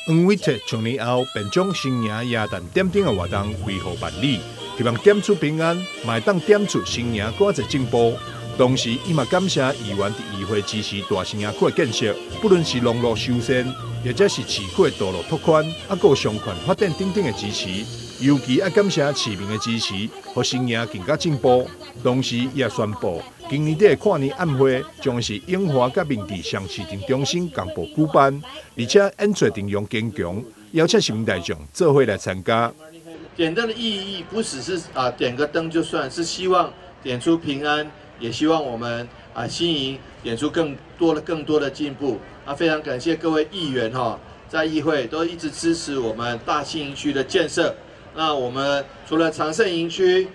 黄伟哲从年后便将新营耶诞点灯的活动恢复办理，希望点出平安，嘛会当点出新营更侪进步。同时，伊嘛感谢议员伫议会支持大兴区的建设，不论是农路修缮，或者是市区的道路拓宽，还有商圈发展等等的支持。尤其要感谢市民的支持，和新营更加进步。同时，伊也宣布，今年底的跨年晚会将是永华甲明治双市场中心同步举办，而且演出阵容坚强，邀请市民大众做伙来参加。点灯的意义不只是点个灯就算，是希望点出平安，也希望我们新营点出更多的进步。非常感谢各位议员在议会都一直支持我们大新营区的建设。那我们除了长盛营区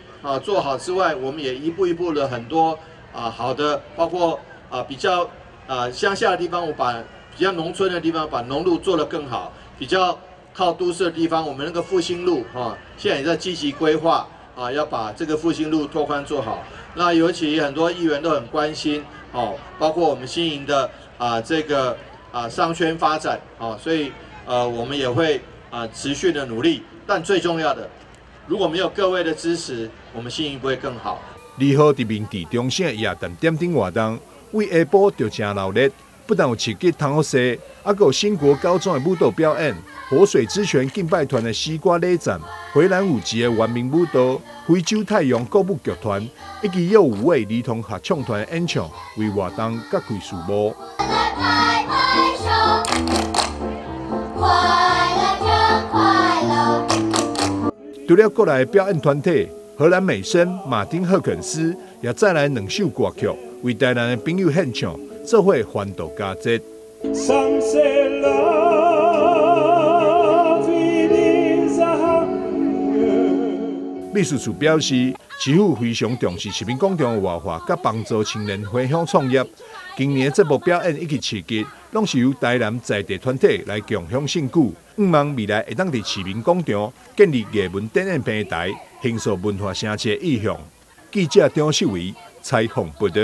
做好之外，我们也一步一步的很多好的，包括比较乡下的地方，我把比较农村的地方把农路做得更好，比较靠都市的地方，我们那个复兴路现在也在积极规划要把这个复兴路拓宽做好。那尤其很多议员都很关心包括我们新营的这个商圈发展所以我们也会持续的努力。但最重要的，如果没有各位的支持，我们新营不会更好。2号伫明治中心的耶诞点灯活动，为下晡就真热烈，不但有市集通好势，还有新国高中的舞蹈表演、活水之泉敬拜团的西瓜礼赞、回南舞集的原民舞蹈、非洲太阳歌舞剧团，以及有5位儿童合唱团的演唱，为活动加开序幕。除了国内表演团体，荷兰美声、马丁赫肯斯也再来2首歌曲，为台南的朋友献唱，做伙欢度佳节。秘书处表示，市府非常重视市民广场的活化，甲帮助青年回乡创业。今年的节目表演以及市集，拢是由台南在地团体来共享盛举。望未来会当伫市民广场建立艺文展演平台，形塑文化城市的意向。记者张秀维采访报道。